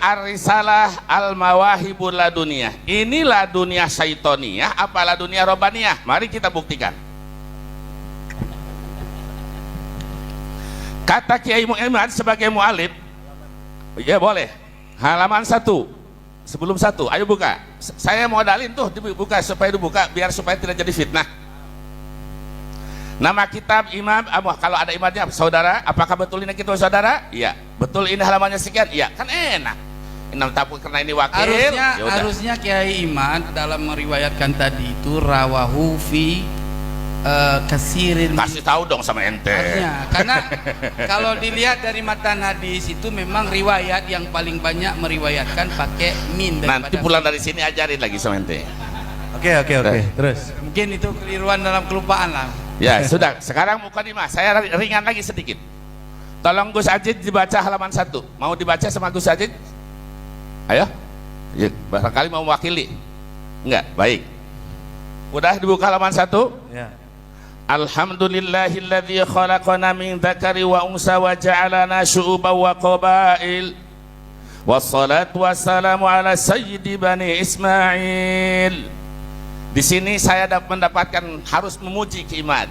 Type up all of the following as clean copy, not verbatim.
ar-risalah al-mawahibul laduniyah. Inilah dunia syaitoniyah apalah dunia robbaniyah? Mari kita buktikan. Kata Kiai Muhammad sebagai mu'alib, ya boleh, halaman 1 sebelum 1, ayo buka. Saya modalin tuh dibuka supaya dibuka biar supaya tidak jadi fitnah. Nama kitab Imam kalau ada imamnya saudara, apakah betul ini kita saudara? Iya. Betul ini halamannya sekian? Iya. Kan enak. Tapi karena ini wakil, harusnya Kiai Imam dalam meriwayatkan tadi itu rawahu fi kasirin. Kasih tahu dong sama ente. Harusnya, karena kalau dilihat dari matan hadis itu memang riwayat yang paling banyak meriwayatkan pakai min. Nanti pulang dari sini ajarin lagi sama ente. Oke. Terus mungkin itu keliruan dalam kelupaan lah. Ya sudah, sekarang mukadimah saya ringan lagi sedikit. Tolong Gus Ajid dibaca halaman 1. Mau dibaca sama Gus Ajid? Ayo. Ya, barangkali mau mewakili. Enggak, baik. Udah dibuka halaman 1? Ya. Alhamdulillahilladzi khalaqana min dzakari wa unsa wa ja'alana syu'uban wa qabail. Wassalatu wassalamu ala sayyidi bani Ismail. Di sini saya mendapatkan harus memuji Kimat,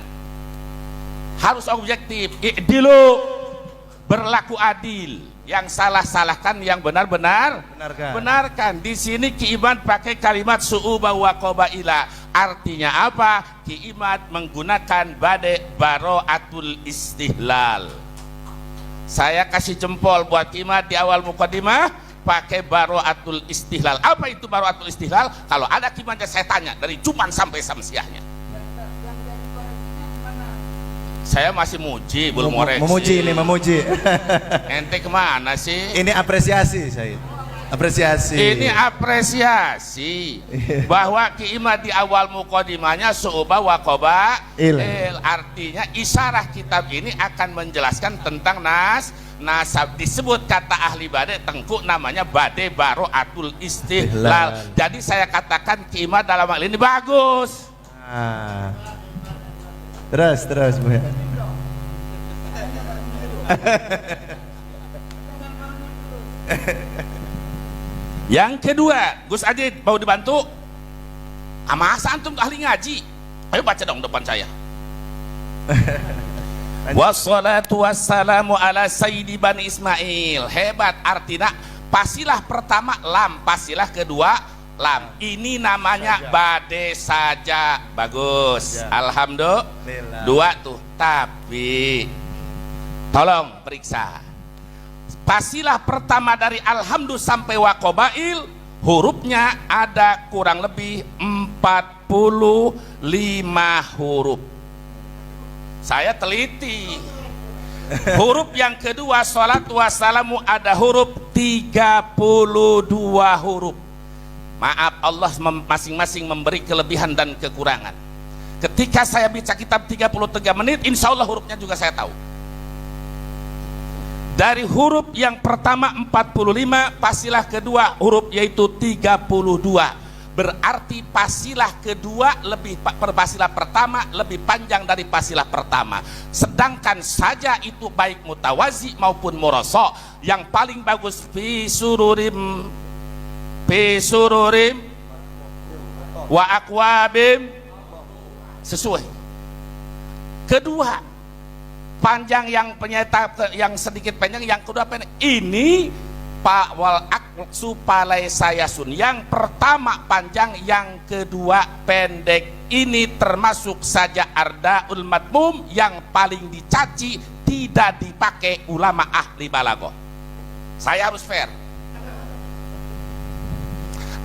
harus objektif, i'dilu, berlaku adil, yang salah salahkan, yang benar benarkan. Di sini Kimat pakai kalimat su'uba wa qabaila, artinya apa? Kimat menggunakan baro'atul istihlal. Saya kasih jempol buat Kimat di awal mukadimah pakai baro'atul istihlal. Apa itu baro'atul istihlal? Kalau ada Kimatnya saya tanya dari Juman sampai Samsiahnya. Saya masih muji, belum koreksi. Memuji. Ente kemana sih? Ini apresiasi saya. Ini apresiasi bahwa Kimat di awal mukadimahnya su'uba wa qabail, artinya isyarah kitab ini akan menjelaskan tentang nasab. Disebut kata ahli bade tengku namanya bade baro'atul istihlal. Jadi saya katakan Kimat dalam hal ini bagus. Terus Bu. Yang kedua, Gus Ajid mau dibantu? Masa antum ahli ngaji? Ayo baca dong depan saya. Wassalatu wassalamu ala sayyidi bani Ismail. Hebat, artinya pasilah pertama lam, pasilah kedua lam. Ini namanya bade saja. Bagus, alhamdulillah. 2 tuh. Tapi tolong periksa, pasilah pertama dari alhamdulillah sampai waqabail, hurufnya ada kurang lebih 45 huruf. Saya teliti. Huruf yang kedua sholatu wassalamu ada huruf 32 huruf. Maaf, Allah masing-masing memberi kelebihan dan kekurangan. Ketika saya baca kitab 33 menit, insya Allah hurufnya juga saya tahu. Dari huruf yang pertama 45, pasilah kedua huruf yaitu 32. Berarti pasilah kedua pasilah pertama lebih panjang dari pasilah pertama. Sedangkan saja itu baik mutawazi maupun murasa, yang paling bagus fi sururim wa akwabim, sesuai. Kedua panjang, yang penyeta yang sedikit panjang, yang kedua pendek. Ini Pak wal aksu palai sayasun. Yang pertama panjang, yang kedua pendek. Ini termasuk saja ardaul madmum, yang paling dicaci, tidak dipakai ulama ahli balaghah. Saya harus fair.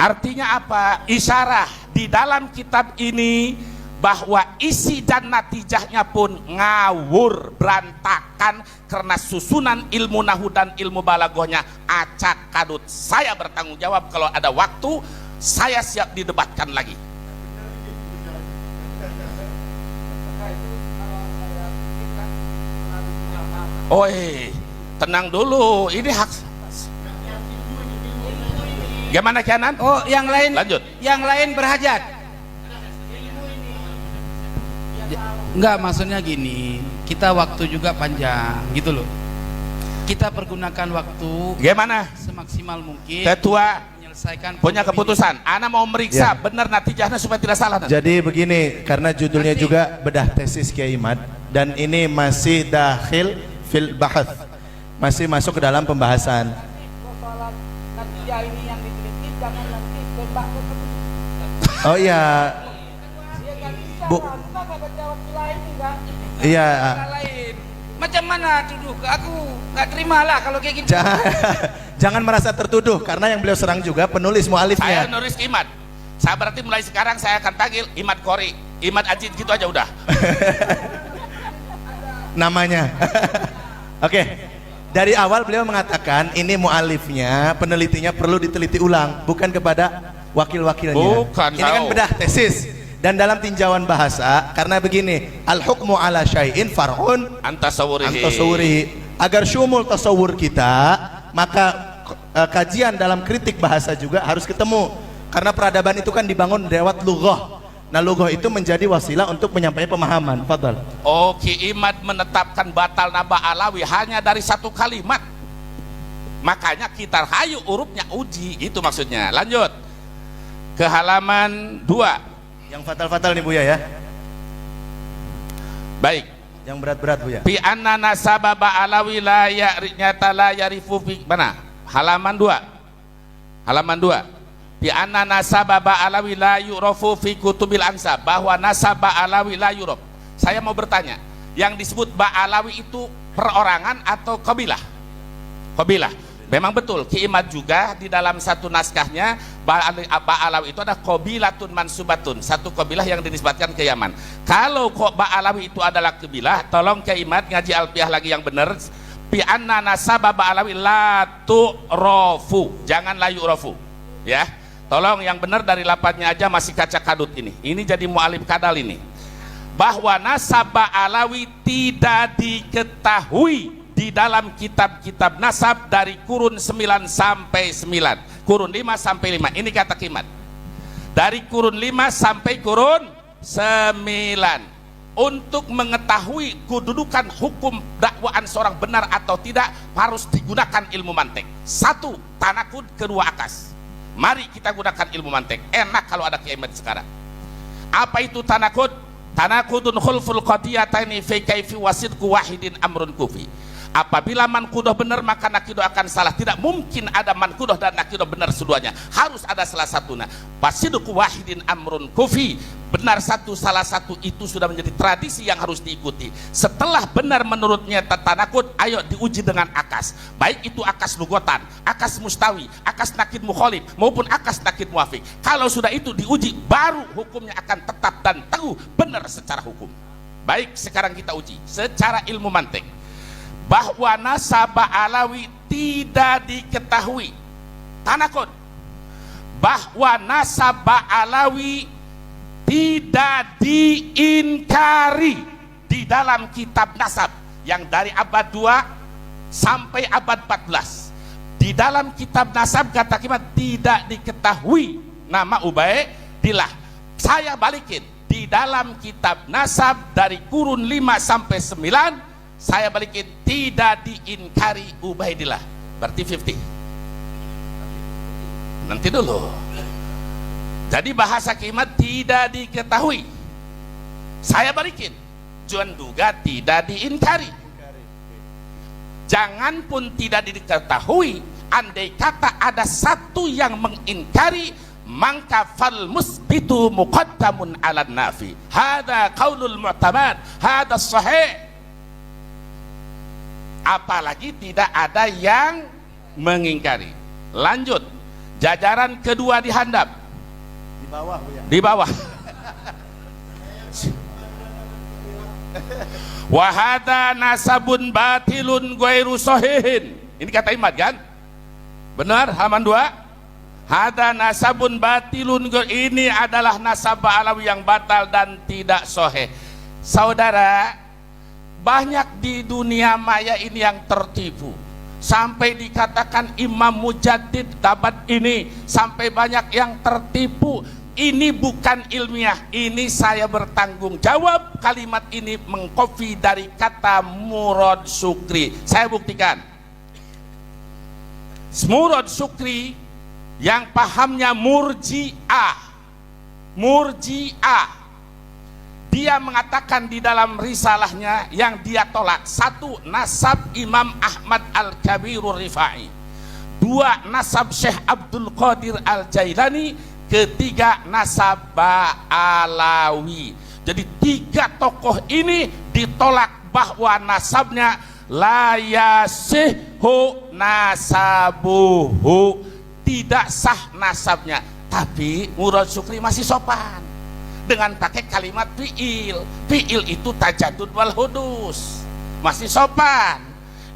Artinya apa? Isyarah di dalam kitab ini bahwa isi dan natijahnya pun ngawur, berantakan karena susunan ilmu nahu dan ilmu balaghahnya acak kadut. Saya bertanggung jawab, kalau ada waktu saya siap didebatkan lagi. Oi, tenang dulu, ini hak. Gimana Kianan? Oh, yang lain lanjut. Yang lain berhajat. Enggak, maksudnya gini, kita waktu juga panjang gitu loh. Kita pergunakan waktu Gimana? semaksimal mungkin. Ketua Menyelesaikan punya problem keputusan. Ana mau meriksa Ya. benar natijahnya supaya tidak salah. nanti. Jadi begini, karena judulnya Nanti. juga bedah tesis Kiai Imad dan ini masih dakhil fil bahath, masih masuk ke dalam pembahasan. Soal natijah ini yang diteliti jangan nanti tembak ke Oh iya, dia nggak bisa Bu. lah, kita nggak baca waktu lain enggak. iya. Cara lain. Macam mana tuduh ke aku? Nggak terima lah kalau kayak gitu. Jangan merasa tertuduh karena yang beliau serang juga penulis Saya mualifnya. nulis Imad. Saya berarti mulai sekarang saya akan panggil Imad Kori, Imad Ajid gitu aja udah. Namanya. Oke. Dari awal beliau mengatakan ini mualifnya, penelitinya perlu diteliti ulang, bukan kepada wakil-wakilnya. Bukan, Ini kan tahu. bedah tesis. Dan dalam tinjauan bahasa, karena begini, al hukmu ala syai'in far'un Antasawurihi. antasawurihi. Agar syumul tasawur kita, maka kajian dalam kritik bahasa juga harus ketemu. Karena peradaban itu kan dibangun lewat lughah. Nah, lughah itu menjadi wasilah untuk menyampaikan pemahaman. Fadal. Oke, Imad menetapkan batal naba alawi hanya dari satu kalimat. Makanya kita hayu urupnya uji, itu maksudnya. Lanjut ke halaman 2. Yang fatal-fatal nih Buya ya. Baik. Yang berat-berat Buya. Fi anna nasaba ba'alawi la nyata la yarifu fi mana? Halaman 2. Halaman 2. Fi anna nasaba ba'alawi la yu'rafu fi kutubil ansab, bahwa nasab ba'alawi la yuraf. Saya mau bertanya, yang disebut ba'alawi itu perorangan atau kabilah? Kabilah. Memang betul, Ki Imad juga di dalam satu naskahnya Ba'alawi itu ada qabilatun mansubatun, satu kabilah yang dinisbatkan ke Yaman. Kalau Ba'alawi itu adalah kabilah, tolong Ki Imad ngaji alfiah lagi yang benar. Bi anna nasaba Ba'alawi la tu'rafu, jangan la yu'rafu. Ya. Tolong yang benar dari lapatnya aja masih kaca kadut ini. Ini jadi mu'alif kadal ini. Bahwa nasab Ba'alawi tidak diketahui di dalam kitab-kitab nasab dari kurun 9 sampai 9, kurun 5 sampai 5. Ini kata Kimat. Dari kurun 5 sampai kurun 9. Untuk mengetahui kedudukan hukum dakwaan seorang benar atau tidak harus digunakan ilmu mantek. 1. Tanakud, kedua akas. Mari kita gunakan ilmu mantek. Enak kalau ada Kiamat sekarang. Apa itu tanakud? Tanakudun khulful qadiyataini fi kaifi wasidku wahidin amrun kufi. Apabila mankudoh benar maka nakidoh akan salah. Tidak mungkin ada mankudoh dan nakidoh benar seduanya. Harus ada salah satunya. Wasidku wahidin amrun kufi. Benar satu, salah satu itu sudah menjadi tradisi yang harus diikuti. Setelah benar menurutnya tanakud, ayo diuji dengan akas. Baik itu akas lugotan, akas mustawi, akas nakid mukholif maupun akas nakid muafik. Kalau sudah itu diuji, baru hukumnya akan tetap dan teguh benar secara hukum. Baik, sekarang kita uji secara ilmu mantek. Bahwa nasab Alawi tidak diketahui. Tanakud. Bahwa nasab Alawi tidak diingkari di dalam kitab nasab yang dari abad 2 sampai abad 14. Di dalam kitab nasab kata Kimat tidak diketahui nama Ubaidillah. Saya balikin, di dalam kitab nasab dari kurun 5 sampai 9 saya balikin tidak diingkari Ubaidillah. Berarti 50. Nanti dulu. Jadi bahasa Kimat tidak diketahui. Saya balikin. Juan duga tidak diingkari. Jangan pun tidak diketahui, andai kata ada satu yang mengingkari, maka fal musbitu muqaddamun ala nafi. Hada qaulul mu'tamad, hada sahih. Apalagi tidak ada yang mengingkari. Lanjut, jajaran kedua dihandap. Di bawah Bu ya. Di bawah. Wahada nasabun batilun ghairu sahihin. Ini kata Imad kan? Benar, halaman 2. Hada nasabun batilun, ini adalah nasab Alawi yang batal dan tidak sahih. Saudara, banyak di dunia maya ini yang tertipu. Sampai dikatakan Imam Mujaddid dapat ini, sampai banyak yang tertipu. Ini bukan ilmiah, ini saya bertanggung jawab. Kalimat ini mengkopi dari kata Murad Sukri. Saya buktikan. Murad Syukri yang pahamnya murji'ah, dia mengatakan di dalam risalahnya yang dia tolak, satu, nasab Imam Ahmad Al-Kabirur Rifai, dua, nasab Syekh Abdul Qadir Al-Jailani, ketiga, nasab Ba'alawi. Jadi tiga tokoh ini ditolak bahwa nasabnya la yasihhu nasabuhu, tidak sah nasabnya. Tapi Murad Syukri masih sopan dengan pakai kalimat fi'il. Fi'il itu tajadud wal hudus, masih sopan.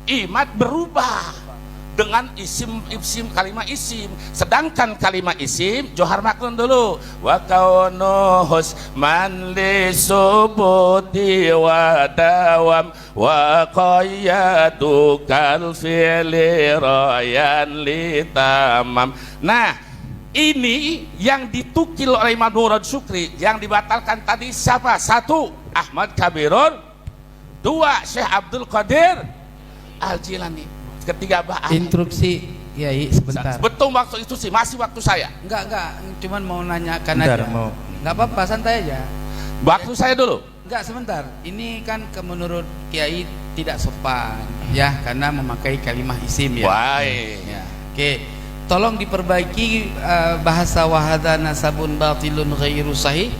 Imad berubah dengan isim kalimat isim, sedangkan kalimat isim johar maklun dulu. Wa kaunuhus man li subuti wa dawam wa qayyadu kal fi'li rayan li tamam. Nah, ini yang ditukil oleh Imam Murad Syukri. Yang dibatalkan tadi siapa? Satu, Ahmad Kabirun. Dua, Syekh Abdul Qadir Al-Jilani. Ketiga, instruksi Kiai sebentar. Betul waktu itu sih, masih waktu saya. Enggak, cuman mau nanyakan Bentar, aja. mau. Enggak apa-apa, santai aja. Waktu saya dulu. Enggak, sebentar. Ini kan menurut Kiai tidak sopan ya, karena memakai kalimat isim ya. Baik. Ya. Oke. Tolong diperbaiki bahasa wahada nasabun batilun ghairu sahih.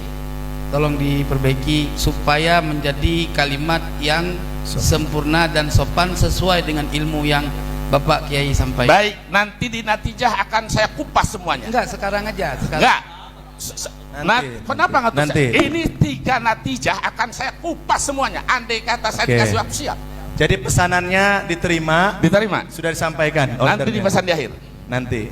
Tolong diperbaiki supaya menjadi kalimat yang sempurna dan sopan sesuai dengan ilmu yang Bapak Kiai sampaikan. Baik, nanti di natijah akan saya kupas semuanya. Enggak, sekarang aja. Enggak. Kenapa nggak bisa? Nanti. Ini tiga natijah akan saya kupas semuanya. Andai kata saya dikasih waktu, siap. Jadi pesanannya diterima, sudah disampaikan. Nanti dipesan di akhir. Nanti.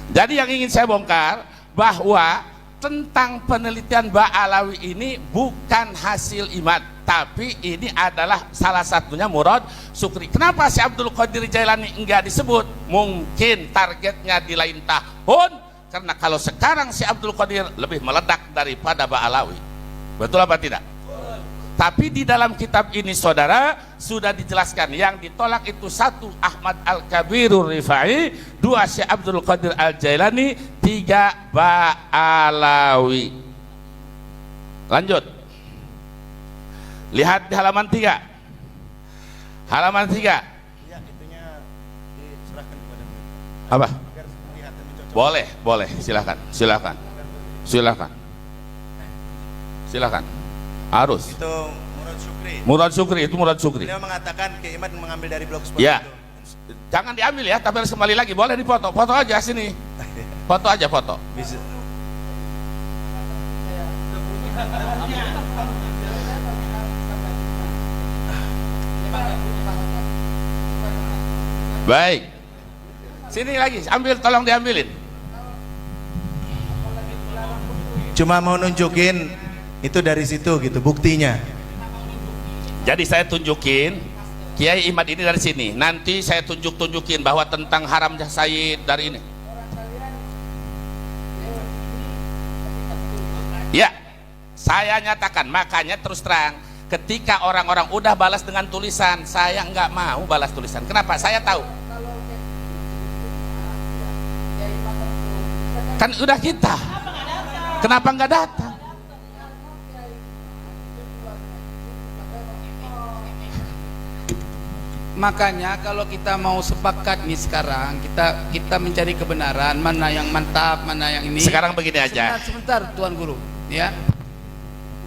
Jadi yang ingin saya bongkar bahwa tentang penelitian Ba'alawi ini bukan hasil imad, tapi ini adalah salah satunya Murad Syukri. Kenapa si Abdul Qadir Jailani enggak disebut? Mungkin targetnya di lain tahun, karena kalau sekarang si Abdul Qadir lebih meledak daripada Ba'alawi. Betul apa tidak? Tapi di dalam kitab ini saudara sudah dijelaskan yang ditolak itu satu, Ahmad Al-Kabirur Rifai, dua, Syekh Abdul Qadir Al-Jailani, tiga, Ba'alawi. Lanjut. Lihat di halaman 3. Halaman 3. Ya, itunya diserahkan kepada Apa? Boleh, silakan. Harus. Itu Murad Syukri. Beliau mengatakan Kiai Imad mengambil dari blogspot Ya. itu. Jangan diambil ya, tapi harus kembali lagi. Boleh dipoto. Foto aja sini. Foto aja. Bisa. Baik. Sini lagi, tolong diambilin. Cuma mau nunjukin itu dari situ gitu buktinya. Jadi saya tunjukin Kiai Imad ini dari sini. Nanti saya tunjukin bahwa tentang haramnya Sayyid dari ini. Ya, saya nyatakan. Makanya terus terang, ketika orang-orang udah balas dengan tulisan, saya nggak mau balas tulisan. Kenapa? Saya tahu. Kan udah kita. Kenapa nggak datang? Makanya kalau kita mau sepakat nih sekarang, kita mencari kebenaran, mana yang mantap, mana yang ini. Sekarang begini aja. Sebentar Tuan Guru, ya.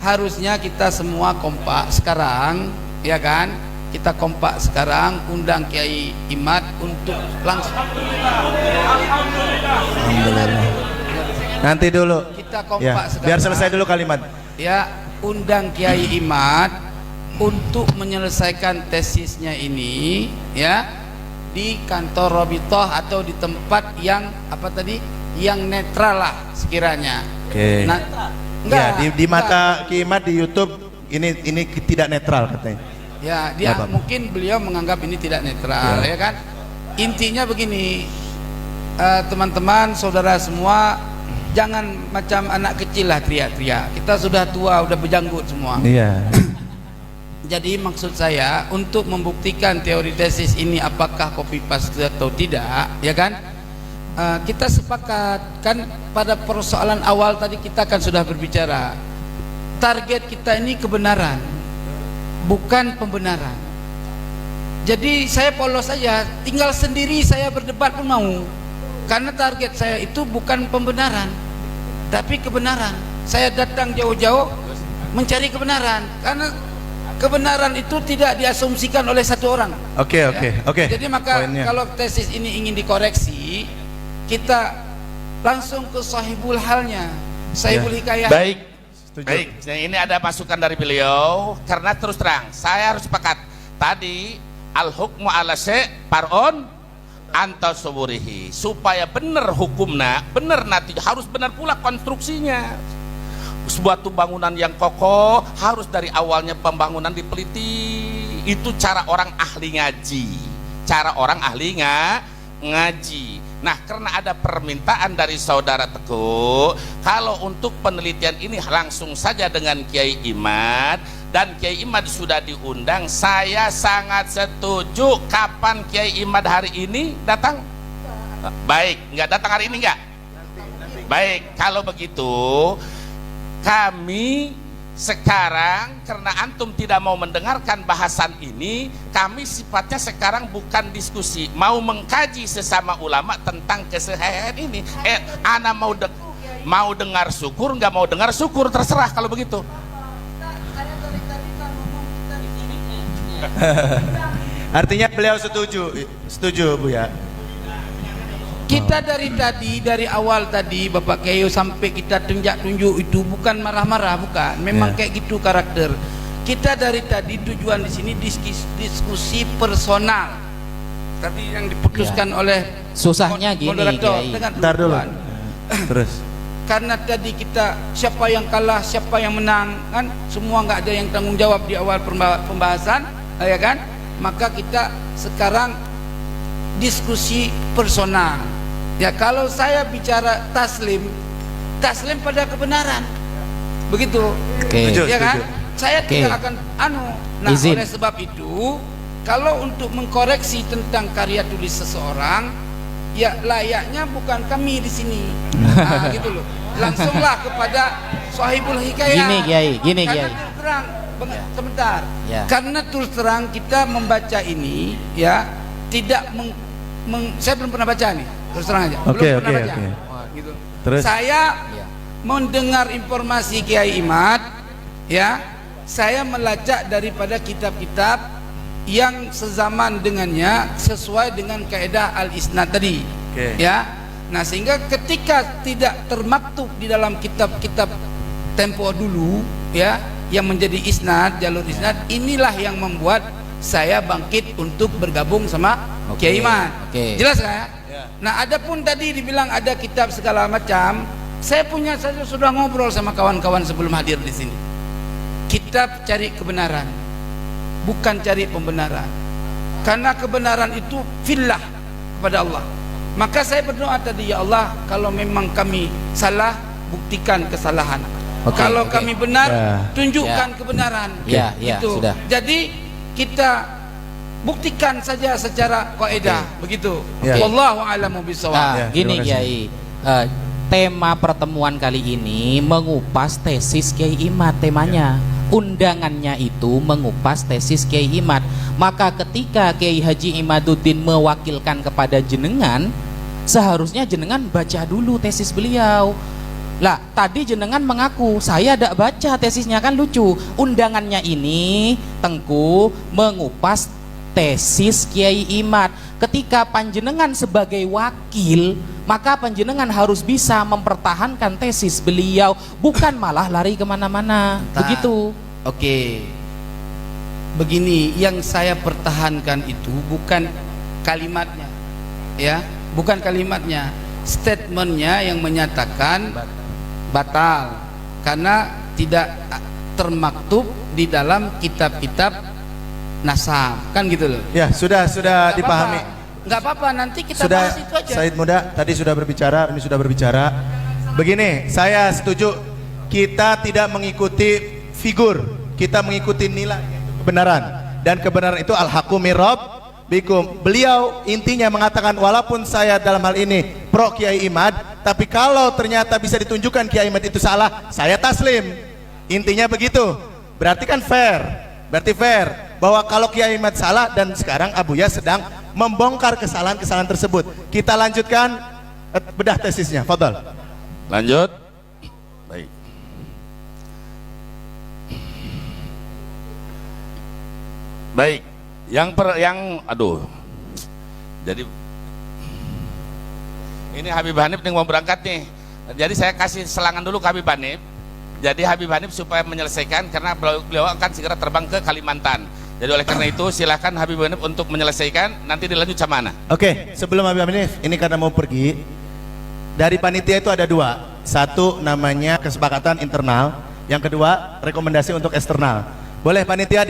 Harusnya kita semua kompak sekarang, ya kan? Kita kompak sekarang, undang Kiai Imad untuk langsung. Alhamdulillah. Nanti dulu. Kita kompak Ya, sekarang. biar selesai dulu kalimat. Ya, undang Kiai Imad untuk menyelesaikan tesisnya ini, ya, di kantor Robitoh atau di tempat yang apa tadi, yang netral lah sekiranya. Oke. Nah, Ya, di mata Kiai Imad di YouTube ini tidak netral katanya. Ya, dia Apa? mungkin beliau menganggap ini tidak netral, ya kan? Intinya begini, teman-teman, saudara semua, jangan macam anak kecil lah teriak-teriak. Kita sudah tua, udah berjanggut semua. Iya. Jadi maksud saya untuk membuktikan teori tesis ini apakah copy paste atau tidak, ya kan? Kita sepakat kan pada persoalan awal tadi kita kan sudah berbicara. Target kita ini kebenaran, bukan pembenaran. Jadi saya polos saja, tinggal sendiri saya berdebat pun mau. Karena target saya itu bukan pembenaran, tapi kebenaran. Saya datang jauh-jauh mencari kebenaran, karena kebenaran itu tidak diasumsikan oleh satu orang. Oke. Jadi maka Poinnya. kalau tesis ini ingin dikoreksi, kita langsung ke sahibul halnya, sahibul hikayah. Baik. Setuju. Baik, nah, ini ada masukan dari beliau. Karena terus terang, saya harus sepakat. Tadi al-hukmu ala syai' far'un anta suburihi. Supaya benar hukumnya, benar nanti harus benar pula konstruksinya. Sebuah bangunan yang kokoh harus dari awalnya pembangunan diteliti. Itu cara orang ahli ngaji. Cara orang ahli ngaji. Nah, karena ada permintaan dari saudara Teguh, kalau untuk penelitian ini langsung saja dengan Kiai Imad, dan Kiai Imad sudah diundang, saya sangat setuju. Kapan Kiai Imad hari ini datang? Baik, nggak datang hari ini nggak? Baik, kalau begitu kami sekarang, karena antum tidak mau mendengarkan bahasan ini, kami sifatnya sekarang bukan diskusi, mau mengkaji sesama ulama tentang keseharian ini. Ana mau dengar syukur, nggak mau dengar syukur, terserah kalau begitu. Saya dari tadi kan ngomong kita di sini. Artinya beliau setuju Bu ya. Kita dari tadi, dari awal tadi Bapak Keyo sampai kita tunjuk itu bukan marah-marah, bukan. Memang kayak gitu karakter. Kita dari tadi tujuan di sini diskusi personal. Tadi yang diputuskan oleh Susahnya gini, moderator Kiai. dengan Ntar dulu. tujuan. Terus. Karena tadi kita siapa yang kalah, siapa yang menang, kan semua nggak ada yang tanggung jawab di awal pembahasan, ya kan? Maka kita sekarang diskusi personal. Ya, kalau saya bicara taslim pada kebenaran, begitu. Oke. Setuju, Ya kan? setuju. Saya Oke. tidak akan Nah, Izin. oleh sebab itu, kalau untuk mengkoreksi tentang karya tulis seseorang, ya layaknya bukan kami di sini. Nah, gitu loh. Langsunglah kepada sahibul hikayah. Gini, Karena Kiai. terus terang, sebentar. Ya. Karena terus terang kita membaca ini, ya tidak saya belum pernah baca nih, terus terang aja. Oke, Belum pernah oke, baca. oke. Wah, gitu. Terus? Saya Ya. mendengar informasi Kiai Imad, ya, saya melacak daripada kitab-kitab yang sezaman dengannya sesuai dengan kaidah al-isnad tadi. Oke. Ya. Nah, sehingga ketika tidak termaktub di dalam kitab-kitab tempo dulu, ya, yang menjadi isnad, jalur isnad, inilah yang membuat saya bangkit untuk bergabung sama Oke, Kiai Imad. oke. Jelas nggak ya? Nah, adapun tadi dibilang ada kitab segala macam, saya sudah ngobrol sama kawan-kawan sebelum hadir di sini. Kitab cari kebenaran, bukan cari pembenaran. Karena kebenaran itu fillah kepada Allah. Maka saya berdoa tadi, ya Allah, kalau memang kami salah, buktikan kesalahan. Oke, Kalau oke. kami benar, Ya. tunjukkan kebenaran. Ya, ya, Gitu. sudah. Jadi kita buktikan saja secara kaidah, begitu. Ya. Wallahu a'lamu bishawab. Nah, Ya, gini terima kasih. Kiai. Tema pertemuan kali ini mengupas tesis Kiai Imad temanya. Undangannya itu mengupas tesis Kiai Imad. Maka ketika Kiai Haji Imaduddin mewakilkan kepada jenengan, seharusnya jenengan baca dulu tesis beliau. Lah, tadi jenengan mengaku saya tidak baca tesisnya, kan lucu. Undangannya ini Tengku mengupas tesis Kiai Imad. Ketika panjenengan sebagai wakil, maka panjenengan harus bisa mempertahankan tesis beliau, bukan malah lari kemana-mana. Nah, Begitu. Oke. Begini, yang saya pertahankan itu bukan kalimatnya, ya, bukan kalimatnya, statementnya yang menyatakan batal karena tidak termaktub di dalam kitab-kitab nasab, kan gitu loh. Ya, sudah Nggak dipahami. apa-apa. Nggak apa-apa, nanti kita Sudah, bahas itu aja. Said Muda tadi sudah berbicara, ini sudah berbicara. Begini, saya setuju, kita tidak mengikuti figur, kita mengikuti nilai, yaitu kebenaran, dan kebenaran itu al-haqqu mir rabbikum. Beliau intinya mengatakan walaupun saya dalam hal ini pro Kiai Imad, tapi kalau ternyata bisa ditunjukkan Kiai Imad itu salah, saya taslim. Intinya begitu. Berarti kan fair. Berarti fair bahwa kalau Kiai Imad salah dan sekarang Abuya sedang membongkar kesalahan-kesalahan tersebut. Kita lanjutkan bedah tesisnya. Fadhal. Lanjut. Baik. Baik. Jadi ini Habib Hanif nih mau berangkat nih. Jadi saya kasih selangan dulu ke Habib Hanif. Jadi Habib Hanif supaya menyelesaikan karena beliau akan segera terbang ke Kalimantan. Jadi oleh karena itu silakan Habib Hanif untuk menyelesaikan, nanti dilanjut sama Ana. Oke, sebelum Habib Hanif, ini karena mau pergi, dari panitia itu ada dua. Satu namanya kesepakatan internal, yang kedua rekomendasi untuk eksternal. Boleh panitia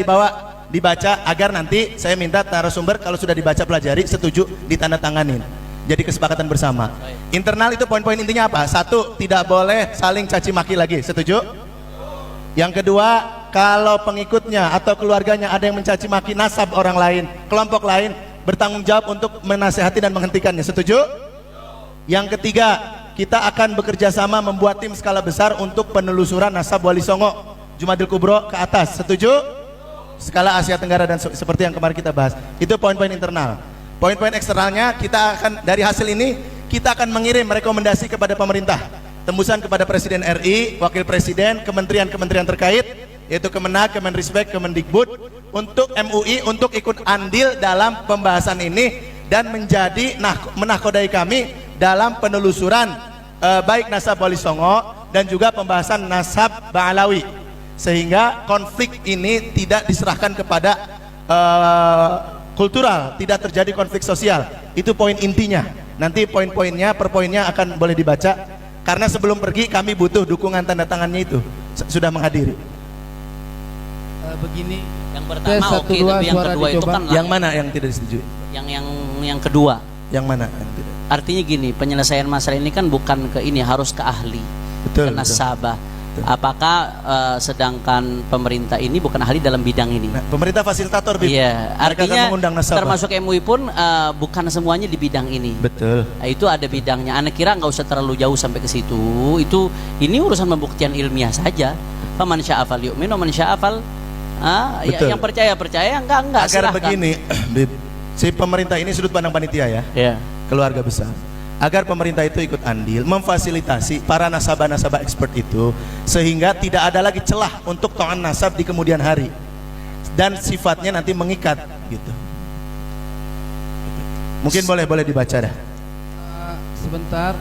dibaca agar nanti saya minta narasumber kalau sudah dibaca pelajari, setuju ditandatanganin. Jadi kesepakatan bersama. Internal itu poin-poin intinya apa? Satu, tidak boleh saling caci maki lagi. Setuju? Yang kedua, kalau pengikutnya atau keluarganya ada yang mencaci maki nasab orang lain, kelompok lain, bertanggung jawab untuk menasehati dan menghentikannya. Setuju? Yang ketiga, kita akan bekerja sama membuat tim skala besar untuk penelusuran nasab Wali Songo Jumadil Kubro ke atas. Setuju? Skala Asia Tenggara dan seperti yang kemarin kita bahas. Itu poin-poin internal. Poin-poin eksternalnya, kita akan dari hasil ini kita akan mengirim rekomendasi kepada pemerintah, tembusan kepada Presiden RI, Wakil Presiden, kementerian-kementerian terkait, yaitu Kemenak, Kemenristek, Kemendikbud, untuk MUI untuk ikut andil dalam pembahasan ini dan menjadi menahkodai kami dalam penelusuran baik nasab Wali Songo dan juga pembahasan nasab Ba'alawi, sehingga konflik ini tidak diserahkan kepada kultural, tidak terjadi konflik sosial. Itu poin intinya. Nanti poin-poinnya per poinnya akan boleh dibaca, karena sebelum pergi kami butuh dukungan tanda tangannya itu sudah menghadiri. Begini, yang pertama oke, tapi yang kedua itu kan yang mana yang tidak disetujui? Yang kedua. Yang mana yang tidak? Artinya gini, penyelesaian masalah ini kan bukan ke ini, harus ke ahli, betul, ke nasabah. Apakah sedangkan pemerintah ini bukan ahli dalam bidang ini? Nah, pemerintah fasilitator, iya, artinya termasuk MUI pun bukan semuanya di bidang ini. Betul. Nah, itu ada bidangnya. Anak kira nggak usah terlalu jauh sampai ke situ. Ini urusan pembuktian ilmiah saja. Faman sya'afal yu'min, waman sya'afal yang percaya, enggak. Agar silahkan. begini, Bib, si pemerintah ini sudut pandang panitia ya, keluarga besar. Agar pemerintah itu ikut andil, memfasilitasi para nasabah-nasabah expert itu, sehingga tidak ada lagi celah untuk to'an nasab di kemudian hari, dan sifatnya nanti mengikat gitu. Mungkin boleh dibaca dah. Sebentar.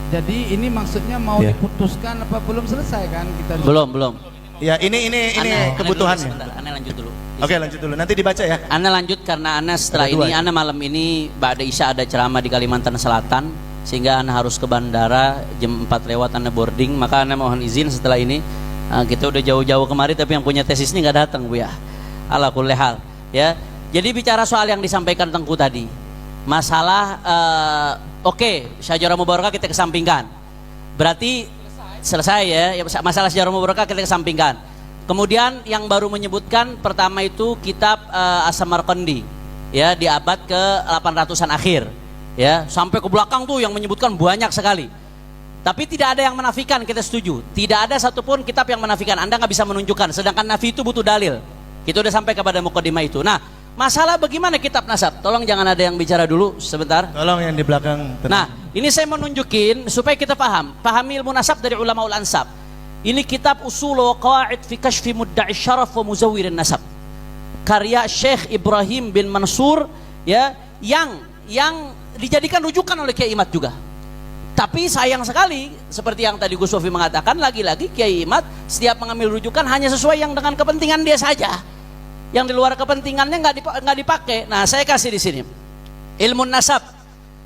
Jadi ini maksudnya mau diputuskan apa belum selesai kan kita? Belum. Ya, ini kebutuhannya. Ane lanjut dulu. Oke, lanjut dulu. Nanti dibaca ya. Ane lanjut karena Ane setelah ini, Ane malam ini Ba'da Isya ada ceramah di Kalimantan Selatan, sehingga Ane harus ke bandara jam 4 lewat, Ane boarding. Maka Ane mohon izin setelah ini. Kita udah jauh-jauh kemari, tapi yang punya tesis ini nggak datang, Bu ya. Ala kulli hal. Ya. Jadi bicara soal yang disampaikan Tengku tadi, masalah syajarah mubarakah kita kesampingkan. Berarti selesai ya, masalah syajarah mubarakah kita kesampingkan. Kemudian yang baru menyebutkan pertama itu kitab As-Samarqandi, ya, di abad ke 800-an akhir, ya, sampai ke belakang tuh yang menyebutkan banyak sekali. Tapi tidak ada yang menafikan, kita setuju. Tidak ada satupun kitab yang menafikan. Anda nggak bisa menunjukkan. Sedangkan nafi itu butuh dalil. Kita udah sampai kepada mukadimah itu. Nah, masalah bagaimana kitab nasab? Tolong jangan ada yang bicara dulu sebentar. Tolong yang di belakang. Nah, ini saya menunjukin supaya kita pahami ilmu nasab dari ulama ul ansab. Ini kitab Usul wa Qawaid fi Kashfi Mudda'i Syaraf wa Muzawwirin Nasab, karya Syekh Ibrahim bin Mansur, ya, yang dijadikan rujukan oleh Kiai Imad juga. Tapi sayang sekali, seperti yang tadi Gus Sofi mengatakan, lagi-lagi Kiai Imad setiap mengambil rujukan hanya sesuai yang dengan kepentingan dia saja. Yang di luar kepentingannya nggak dipakai. Nah, saya kasih di sini. Ilmu nasab,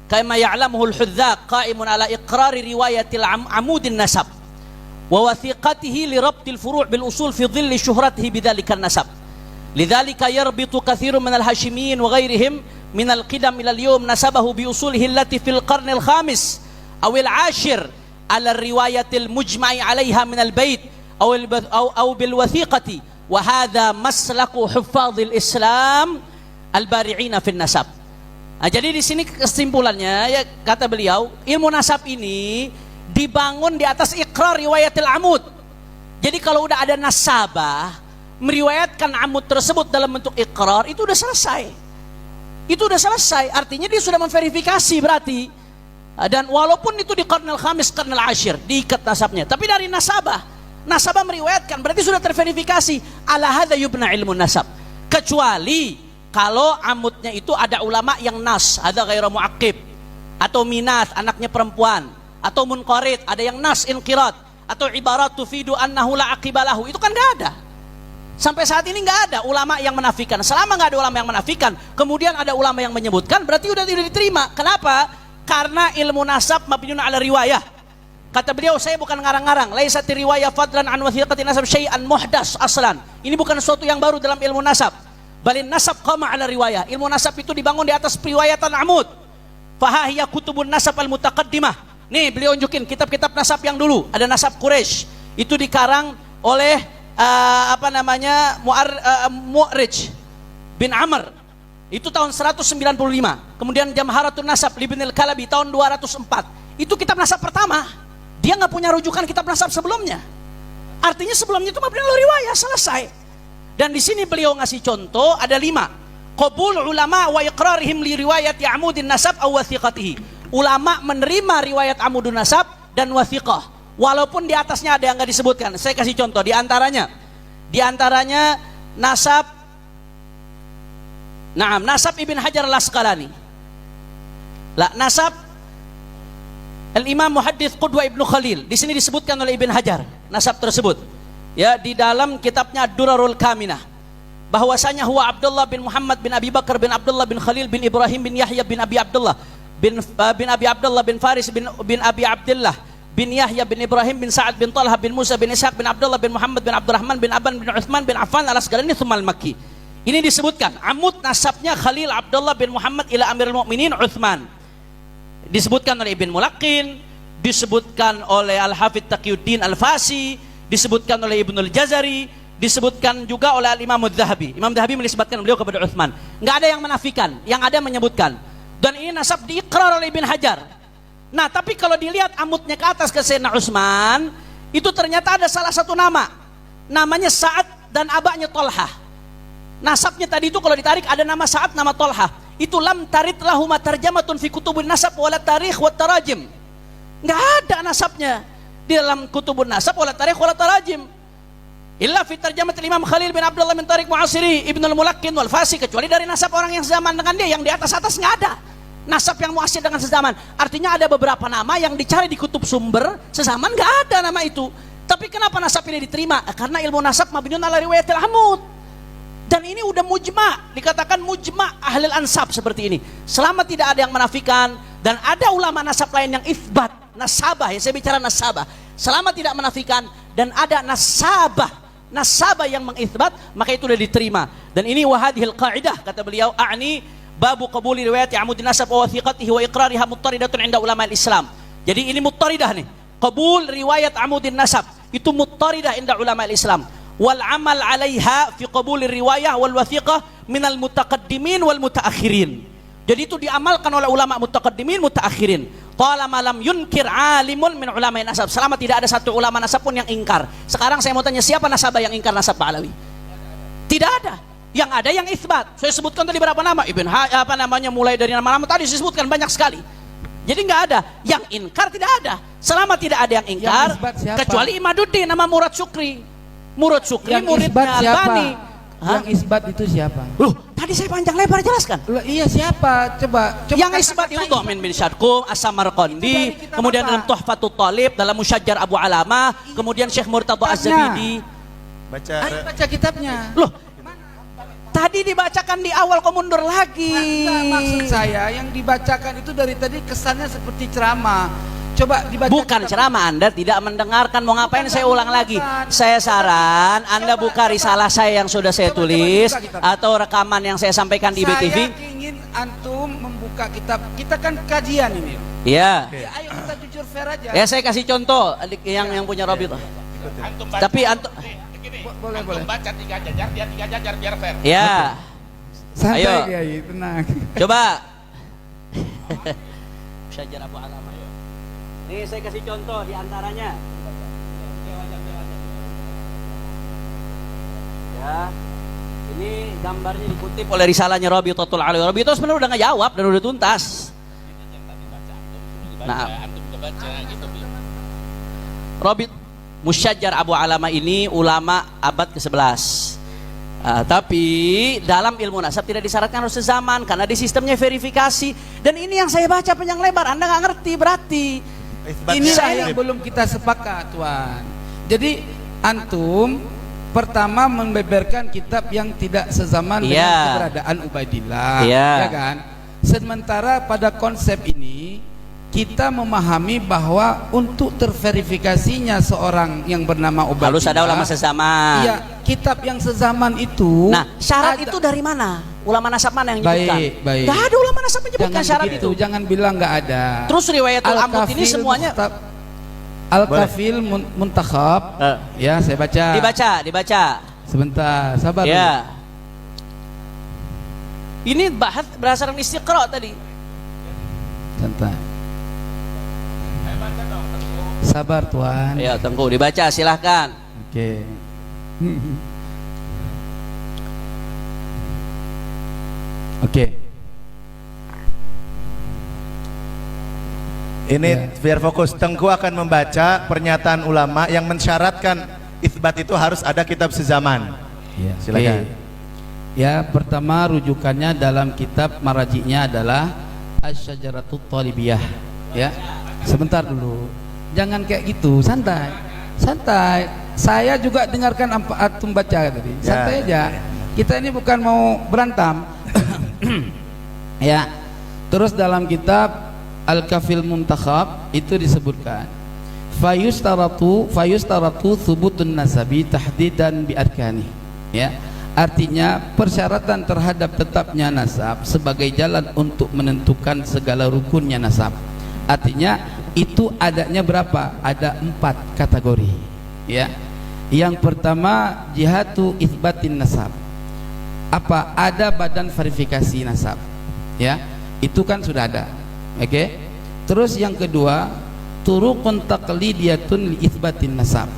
kama ya'lamuhul hudzaq, qaimun ala iqrari riwayatil amudin nasab wa wathiqatihi li rabtil furu' bil usul fi dhilli syuhratihi bidzalika nasab. Lidzalika yarbitu katsirun minal hashimiyyin wa ghairihim minal qidam ila al-yawm nasabahu bi usulihi allati fil qarnil khamis aw al-ashir ala riwayatil mujma'i 'alaiha min al-bait aw bil wathiqati wa hadza maslaku huffazil Islam al-bari'ina fin nasab. Nah, jadi di sini kesimpulannya ya kata beliau, ilmu nasab ini dibangun di atas iqrar riwayatil amud. Jadi kalau udah ada nasabah meriwayatkan amud tersebut dalam bentuk iqrar, itu udah selesai. Itu udah selesai, artinya dia sudah memverifikasi berarti. Dan walaupun itu di qarnil khamis, qarnil ashir, diikat nasabnya. Tapi dari nasabah meriwayatkan, berarti sudah terverifikasi. Ala hadza yubna ilmu nasab. Kecuali kalau amudnya itu ada ulama yang nas, ada ghairu mu'aqib, atau minas, anaknya perempuan, atau munqarid, ada yang nas inqirat, atau ibarat tufidu annahu la aqibalahu, itu kan gak ada. Sampai saat ini nggak ada ulama yang menafikan. Selama nggak ada ulama yang menafikan, kemudian ada ulama yang menyebutkan, berarti udah tidak diterima. Kenapa? Karena ilmu nasab mabniun ala riwayah. Kata beliau, saya bukan ngarang-ngarang. Laisati riwayah fadlan an wathiqati nasab syai'an muhdas aslan. Ini bukan sesuatu yang baru dalam ilmu nasab. Balin nasab qama ala riwayah. Ilmu nasab itu dibangun di atas periwayatan amud. Fahahiyah kutubun nasab al-mutaqaddimah. Nih beliau unjukin kitab-kitab nasab yang dulu. Ada nasab Quraisy. Itu dikarang oleh Mu'rij bin Amr, itu tahun 195. Kemudian Jamharatun Nasab Ibnul Kalabi tahun 204. Itu kitab nasab pertama. Dia nggak punya rujukan kitab nasab sebelumnya. Artinya sebelumnya itu mabni ala riwayah, selesai. Dan di sini beliau ngasih contoh ada 5. Qabul ulama wa iqrarihim li riwayati amudin nasab aw wathiqatihi. Ulama menerima riwayat amudun nasab dan wathiqah. Walaupun di atasnya ada yang nggak disebutkan. Saya kasih contoh, di antaranya nasab Ibn Hajar al-Asqalani, nasab Al-Imam Muhaddits Qudwa Ibnu Khalil. Di sini disebutkan oleh Ibn Hajar nasab tersebut. Ya, di dalam kitabnya Durarul Kaminah, bahwasanya huwa Abdullah bin Muhammad bin Abi Bakar bin Abdullah bin Khalil bin Ibrahim bin Yahya bin Abi Abdullah bin Abi Abdullah bin Faris bin Abi Abdullah bin Yahya bin Ibrahim bin Sa'ad bin Talha bin Musa bin Ishaq bin Abdullah bin Muhammad bin Abdurrahman bin Aban bin Uthman bin Affan al-Asqalani tsumma al-Makki. Ini disebutkan amud nasabnya Khalil Abdullah bin Muhammad ila Amirul Mukminin Uthman. Disebutkan oleh Ibn Mulaqin, disebutkan oleh Al-Hafidz Taqiyuddin Al-Fasi, disebutkan oleh Ibnul Jazari, disebutkan juga oleh Al-Imam Adz-Dzahabi. Imam Dzahabi menisbatkan beliau kepada Uthman. Enggak ada yang menafikan, yang ada menyebutkan. Dan ini nasab diikrar oleh Ibn Hajar. Nah, tapi kalau dilihat amudnya ke atas ke Sayyidina Utsman, itu ternyata ada salah satu nama. Namanya Sa'ad dan abaknya Tolhah. Nasabnya tadi itu kalau ditarik ada nama Sa'ad, nama Tolhah. Itu lam tarid lahuma tarjamatun fi kutubun nasab wala tarikh wa tarajim. Enggak ada nasabnya di dalam kutubun nasab wala tarikh wala tarajim. Illa fi tarjamatil Imam Khalil bin Abdullah bin Tariq Mu'asiri Ibnul Mulaqin wal Fasi, kecuali dari nasab orang yang zaman dengan dia, yang di atas-atas enggak ada. Nasab yang muasir dengan sezaman. Artinya ada beberapa nama yang dicari di kutub sumber sezaman, nggak ada nama itu. Tapi kenapa nasab ini diterima? Karena ilmu nasab mabniun ala riwayatil amud. Dan ini udah mujma, dikatakan mujma ahlul ansab seperti ini. Selama tidak ada yang menafikan dan ada ulama nasab lain yang itsbat, nasabah, ya saya bicara nasabah. Selama tidak menafikan dan ada nasabah yang mengitsbat, maka itu sudah diterima. Dan ini wahadhil qaidah, kata beliau, babu qabuli riwayati amudin nasab wa wathiqatihi wa iqrariha muttaridatun inda ulama al-Islam. Jadi ini muttaridah nih. Qabul riwayat amudin nasab itu muttaridah inda ulama al-Islam. Wal amal 'alaiha fi qabuli riwayah wal wathiqah minal mutaqaddimin wal mutaakhirin. Jadi itu diamalkan oleh ulama mutaqaddimin, mutaakhirin. Talama lam yunkir 'alimun min ulama nasab. Selama tidak ada satu ulama nasab pun yang ingkar. Sekarang saya mau tanya, siapa nasabah yang ingkar nasab Pak Alawi? Tidak ada. Yang ada yang itsbat. Saya sebutkan tadi berapa nama? Mulai dari nama-nama tadi saya sebutkan banyak sekali. Jadi nggak ada. Yang inkar tidak ada. Selama tidak ada yang ingkar, kecuali Imaduddin nama Murad Syukri. Murad Syukri muridnya Albani. Yang isbat itu siapa? Loh, tadi saya panjang lebar jelaskan. Loh, iya siapa? Coba yang isbat itu Tu'min bin Syadqum, As-Samarqandi, kemudian dalam Tuhfatut Talib, dalam Musyajjar Abu Alamah, kemudian Syekh Murtadha Az-Zabidi. Baca kitabnya. Loh, tadi dibacakan di awal, kok mundur lagi? Maksud saya yang dibacakan itu dari tadi kesannya seperti ceramah. Coba dibaca. Bukan ceramah, Anda tidak mendengarkan. Mau ngapain saya ulang lagi? Saya saran Anda buka risalah saya yang sudah saya tulis atau rekaman yang saya sampaikan di BTV. Saya ingin antum membuka kitab. Kita kan kajian ini. Iya. Ayo kita jujur fair aja. Ya saya kasih contoh yang punya Robit. Tapi antum boleh. Antum baca 3 jajar, dia 3 jajar biar fair. Ya. Santai Ayo. Kiai, tenang. Coba. Syajar Abu Alamah. Nih saya kasih contoh di antaranya. Ya. Ini gambarnya dikutip oleh risalahnya Rabi'atul Alawi. Rabi'atul sebenarnya udah ngejawab dan udah tuntas. Nah, Antum baca gitu. Rabi' Musyajjar Abu Alamah ini ulama abad ke-11. Tapi dalam ilmu nasab tidak disyaratkan harus sezaman karena di sistemnya verifikasi. Dan ini yang saya baca panjang lebar, Anda nggak ngerti berarti. Inilah yang belum kita sepakat, Tuan. Jadi antum pertama membeberkan kitab yang tidak sezaman dengan Iya. keberadaan Ubaidillah, Iya. ya kan? Sementara pada konsep ini kita memahami bahwa untuk terverifikasinya seorang yang bernama Ubaidillah Harus ada ulama sezaman. Iya, kitab yang sezaman itu. Nah, syarat ada- itu dari mana? Ulama nasab mana yang menyebutkan? Baik. Gak ada ulama nasab menyebutkan Jangan syarat begitu, itu. jangan bilang nggak ada. Terus riwayatul Amud ini semuanya Al-Kafil Muntakhab. Ya, saya baca. dibaca. Sebentar, sabar dulu. Ya. Ini bahas berdasarkan istiqra tadi. Santai. Sabar Tuan. Ya, Tengku dibaca silahkan. Oke. Oke. Ini Ya. biar fokus. Tengku akan membaca pernyataan ulama yang mensyaratkan itsbat itu harus ada kitab sezaman. Ya, Silakan. oke. Ya, pertama rujukannya dalam kitab marajiknya adalah Asy-Syajaratut Thalibiyah. Ya. Sebentar dulu. Jangan kayak gitu, santai. Santai. Saya juga dengarkan antum baca tadi. Santai aja. Kita ini bukan mau berantem. Ya. Terus dalam kitab Al-Kafil Muntakhab itu disebutkan fayustaratu thubutun nasabi tahdidan bi arkani. Ya. Artinya persyaratan terhadap tetapnya nasab sebagai jalan untuk menentukan segala rukunnya nasab. Artinya itu adanya berapa? Ada 4 kategori. Ya. Yang pertama jihatu itsbatin nasab. Apa? Ada badan verifikasi nasab. Ya. Itu kan sudah ada. Oke. Terus yang kedua turuqun taqlidiyatun li itsbatin nasab.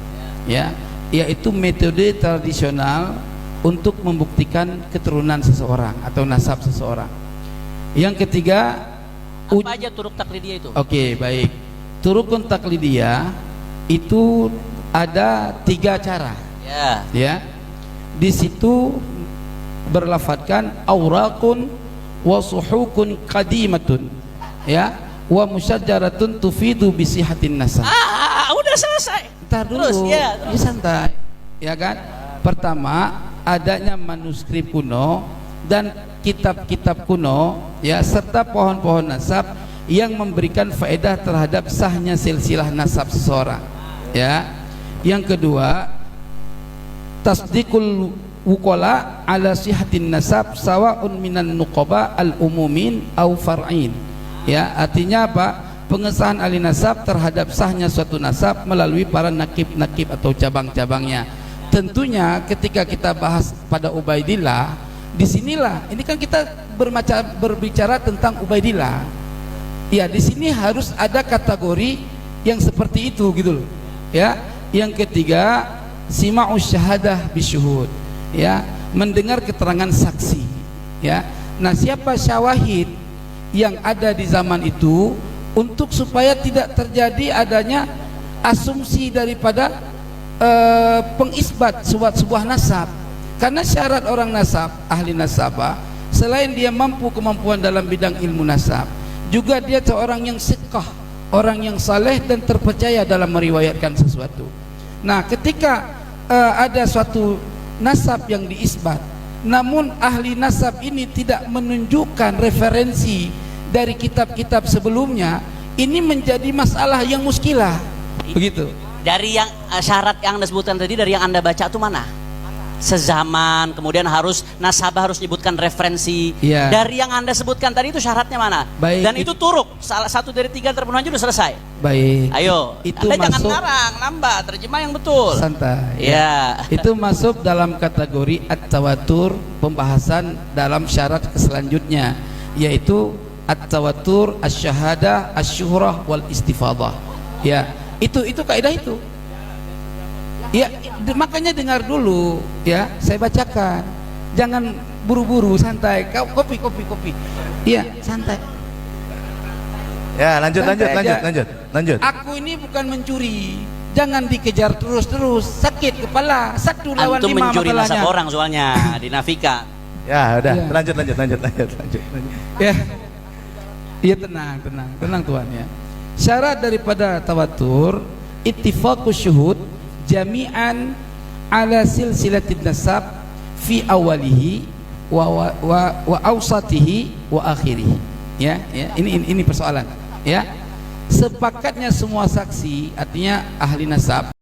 Ya, yaitu metode tradisional untuk membuktikan keturunan seseorang atau nasab seseorang. Yang ketiga Apa aja turuk taklidiyah itu? Oke, baik. Turuqun taqlidiyah itu ada 3 cara. Ya. Ya. Di situ berlafadzkan auraqun wa suhukun qadimatun. Ya, wa musyajjaratun tufidu bi sihatin nasab. Udah selesai. Ntar dulu. Terus, ya. Ya, santai. Ya kan? Pertama, adanya manuskrip kuno dan kitab-kitab kuno, ya, serta pohon-pohon nasab yang memberikan faedah terhadap sahnya silsilah nasab seseorang. Ya. Yang kedua, tasdiqul wuqala ala sihatin nasab sawa'un minan nuqaba al-umumin au far'in. Ya, artinya apa? Pengesahan ahli nasab terhadap sahnya suatu nasab melalui para nakib-nakib atau cabang-cabangnya. Tentunya ketika kita bahas pada Ubaidillah, disinilah ini kan kita berbicara tentang Ubaidillah. Ya, di sini harus ada kategori yang seperti itu gitu loh. Ya, yang ketiga sima'us syahadah bisyuhud. Ya, mendengar keterangan saksi. Ya. Nah, siapa syawahid yang ada di zaman itu untuk supaya tidak terjadi adanya asumsi daripada pengisbat sebuah nasab. Karena syarat orang nasab, ahli nasabah, selain dia mampu kemampuan dalam bidang ilmu nasab, juga dia seorang yang siqah, orang yang saleh dan terpercaya dalam meriwayatkan sesuatu. Nah, ketika ada suatu nasab yang diisbat, namun ahli nasab ini tidak menunjukkan referensi dari kitab-kitab sebelumnya, ini menjadi masalah yang muskilah. Begitu. Dari yang syarat yang Anda sebutkan tadi, dari yang Anda baca itu mana? sezaman, kemudian harus nasabah harus menyebutkan referensi. Iya. Dari yang Anda sebutkan tadi itu syaratnya mana? Baik. Dan itu turuk, salah satu dari 3 terpenuhi aja udah selesai. Baik. Ayo, Itu Anda jangan masuk ngarang, nambah, terjemah yang betul. santai. Ya. Itu masuk dalam kategori at-tawatur, pembahasan dalam syarat selanjutnya, yaitu at-tawatur, asy-syahadah, asy-syuhrah wal istifadah. Ya, itu kaidah itu. Ya, makanya dengar dulu ya, saya bacakan. Jangan buru-buru, santai. Kopi. Iya, santai. Ya, lanjut. Santai aja. Lanjut. Aku ini bukan mencuri. Jangan dikejar terus, sakit kepala. 1 lawan 5 Antum mencuri masalahnya. nasab orang soalnya di Nafika. Ya, udah. Iya. Lanjut. Ya. Iya, tenang Tuhan ya. Syarat daripada tawatur ittifaqus syuhud jami'an ala silsilatin nasab fi awalihi wa awsatihi wa akhirih. Ya, ini persoalan ya. Sepakatnya semua saksi, artinya ahli nasab